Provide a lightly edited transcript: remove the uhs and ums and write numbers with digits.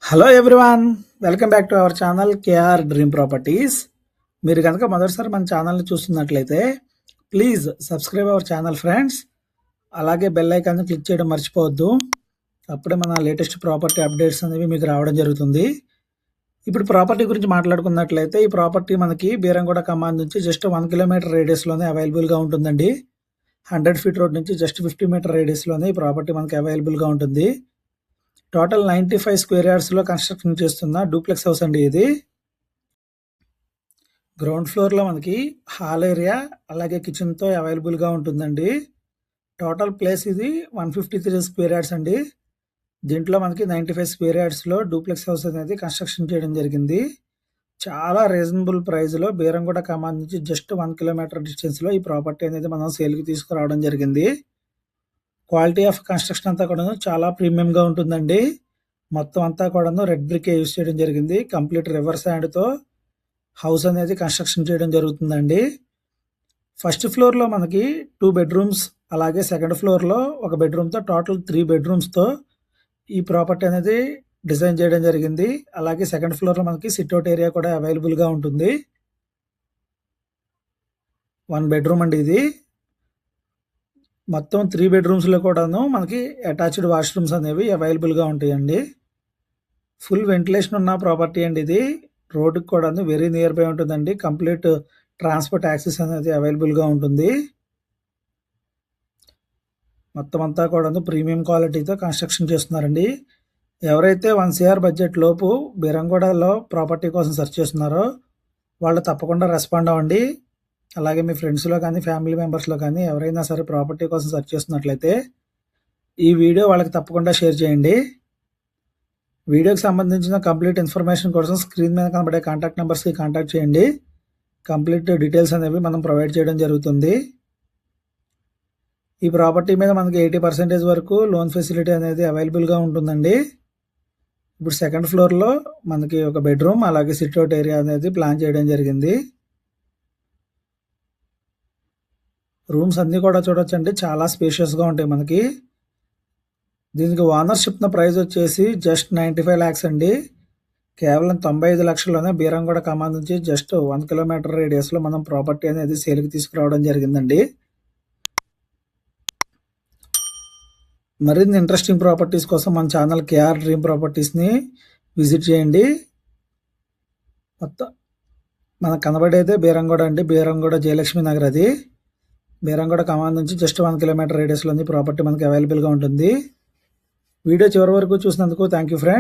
Hello everyone, welcome back to our channel KR dream properties. మీరు కనుక మొదటిసారి మన ఛానల్ని చూస్తున్నట్లయితే please subscribe our channel friends. అలాగే బెల్ ఐకాన్ని క్లిక్ చేయడం మర్చిపోవద్దు. అప్పుడే మన లేటెస్ట్ ప్రాపర్టీ అప్డేట్స్ అనేవి మీకు రావడం జరుగుతుంది. ఇప్పుడు ప్రాపర్టీ గురించి మాట్లాడుకున్నట్లయితే ఈ ప్రాపర్టీ మనకి బీరంగూడ కమాండ్ నుంచి జస్ట్ 1 కిలోమీటర్ రేడియస్లోనే అవైలబుల్గా ఉంటుందండి. 100 ఫీట్ రోడ్ నుంచి జస్ట్ 50 మీటర్ రేడియస్లోనే ఈ ప్రాపర్టీ మనకి అవైలబుల్గా ఉంటుంది. టోటల్ 95 స్క్వేర్ యార్డ్స్లో కన్స్ట్రక్షన్ చేస్తున్న డూప్లెక్స్ హౌస్ అండి ఇది. గ్రౌండ్ ఫ్లోర్లో మనకి హాల్ ఏరియా అలాగే కిచెన్తో అవైలబుల్గా ఉంటుందండి. టోటల్ ప్లేస్ ఇది 153 స్క్వేర్ యార్డ్స్ అండి. దీంట్లో మనకి 95 స్క్వేర్ యార్డ్స్లో డూప్లెక్స్ హౌస్ అనేది కన్స్ట్రక్షన్ చేయడం జరిగింది. చాలా రీజనబుల్ ప్రైస్లో బీరంగూడ కమాండ్ నుంచి జస్ట్ 1 కిలోమీటర్ డిస్టెన్స్లో ఈ ప్రాపర్టీ అనేది మనం సేల్కి తీసుకురావడం జరిగింది. క్వాలిటీ ఆఫ్ కన్స్ట్రక్షన్ అంతా కూడా చాలా ప్రీమియంగా ఉంటుందండి. మొత్తం అంతా కూడా రెడ్ బ్రిక్ యూజ్ చేయడం జరిగింది. కంప్లీట్ రివర్స్ హ్యాండ్తో హౌస్ అనేది కన్స్ట్రక్షన్ చేయడం జరుగుతుందండి. ఫస్ట్ ఫ్లోర్లో మనకి 2 బెడ్రూమ్స్ అలాగే సెకండ్ ఫ్లోర్లో 1 బెడ్రూమ్తో టోటల్ 3 బెడ్రూమ్స్తో ఈ ప్రాపర్టీ అనేది డిజైన్ చేయడం జరిగింది. అలాగే సెకండ్ ఫ్లోర్లో మనకి సిట్అవుట్ ఏరియా కూడా అవైలబుల్గా ఉంటుంది. 1 బెడ్రూమ్ అండి ఇది. మొత్తం 3 బెడ్రూమ్స్లో కూడాను మనకి అటాచ్డ్ వాష్రూమ్స్ అనేవి అవైలబుల్గా ఉంటాయండి. ఫుల్ వెంటిలేషన్ ఉన్న ప్రాపర్టీ అండి ఇది. రోడ్డుకి కూడాను వెరీ నియర్ బై ఉంటుందండి. కంప్లీట్ ట్రాన్స్పోర్ట్ యాక్సెస్ అనేది అవైలబుల్గా ఉంటుంది. మొత్తం అంతా కూడాను ప్రీమియం క్వాలిటీతో కన్స్ట్రక్షన్ చేస్తున్నారండి. ఎవరైతే 1 CR బడ్జెట్ లోపు బీరంగూడలో ప్రాపర్టీ కోసం సెర్చ్ చేస్తున్నారో వాళ్ళు తప్పకుండా రెస్పాండ్ అవ్వండి. అలాగే మీ ఫ్రెండ్స్లో కానీ ఫ్యామిలీ మెంబర్స్లో కానీ ఎవరైనా సరే ప్రాపర్టీ కోసం సెర్చ్ చేస్తున్నట్లయితే ఈ వీడియో వాళ్ళకి తప్పకుండా షేర్ చేయండి. వీడియోకి సంబంధించిన కంప్లీట్ ఇన్ఫర్మేషన్ కోసం స్క్రీన్ మీద కనబడే కాంటాక్ట్ నెంబర్స్కి కాంటాక్ట్ చేయండి. కంప్లీట్ డీటెయిల్స్ అనేవి మనం ప్రొవైడ్ చేయడం జరుగుతుంది. ఈ ప్రాపర్టీ మీద మనకి 80% వరకు లోన్ ఫెసిలిటీ అనేది అవైలబుల్గా ఉంటుందండి. ఇప్పుడు సెకండ్ ఫ్లోర్లో మనకి 1 బెడ్రూమ్ అలాగే సిట్అవుట్ ఏరియా అనేది ప్లాన్ చేయడం జరిగింది. రూమ్స్ అన్నీ కూడా చూడొచ్చండి, చాలా స్పేషియస్గా ఉంటాయి మనకి. దీనికి ఓనర్షిప్ ప్రైస్ వచ్చేసి జస్ట్ 95 lakhs అండి. కేవలం 95 లక్షల్లోనే బీరంగూడ కమాండ్ నుంచి జస్ట్ 1 కిలోమీటర్ రేడియస్లో మనం ప్రాపర్టీ అనేది సేల్కి తీసుకురావడం జరిగిందండి. మరిన్ని ఇంట్రెస్టింగ్ ప్రాపర్టీస్ కోసం మన ఛానల్ కేఆర్ డ్రీమ్ ప్రాపర్టీస్ని విజిట్ చేయండి. మొత్తం మనకు కనబడేదే బీరంగూడ అండి. బీరంగూడ జయలక్ష్మి నగర్ అది. బీరంగూడ కమాండ్ నుంచి జస్ట్ 1 కిలోమీటర్ రేడియస్లోని ప్రాపర్టీ మనకి అవైలబుల్గా ఉంటుంది. వీడియో చివరి వరకు చూసినందుకు థ్యాంక్ యూ ఫ్రెండ్స్.